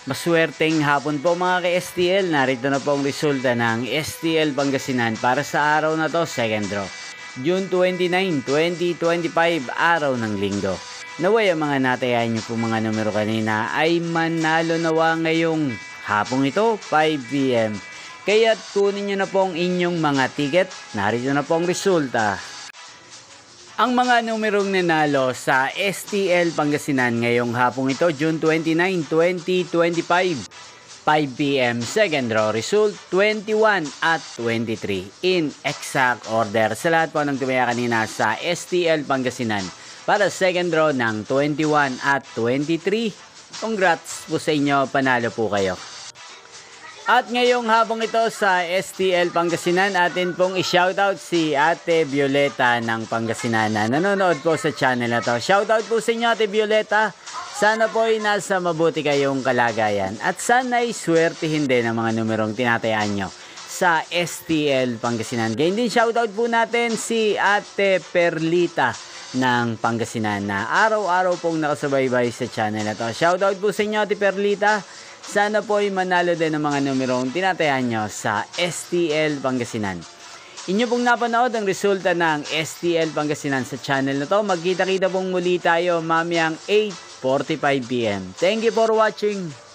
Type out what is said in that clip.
Maswerteng hapon po mga ka-STL. Narito na po ang resulta ng STL Pangasinan para sa araw na to, second draw. June 29, 2025, araw ng linggo. Naway ang mga natayan nyo po mga numero kanina ay manalo nawa ngayong hapong ito, 5 PM. Kaya't kunin nyo na po ang inyong mga ticket. Narito na po ang resulta. Ang mga numerong nanalo sa STL Pangasinan ngayong hapong ito, June 29, 2025, 5 PM, second draw result, 21 at 23 in exact order. Sa lahat po ng tumaya kanina sa STL Pangasinan para second draw ng 21 at 23, congrats po sa inyo, panalo po kayo. At ngayong hapong ito sa STL Pangasinan, atin pong i-shoutout si Ate Violeta ng Pangasinan na nanonood po sa channel na to. Shoutout po sa inyo Ate Violeta. Sana po ay nasa mabuti kayong kalagayan. At sana ay swertihin din ang mga numerong tinatayaan nyo sa STL Pangasinan. Ganyan din shoutout po natin si Ate Perlita ng Pangasinan na araw-araw pong nakasubaybay sa channel na to. Shoutout po sa inyo Ate Perlita. Sana po ay manalo din ang mga numerong tinatayan nyo sa STL Pangasinan. Inyo pong napanood ang resulta ng STL Pangasinan sa channel na to. Magkita-kita pong muli tayo mamayang 8:45 PM. Thank you for watching.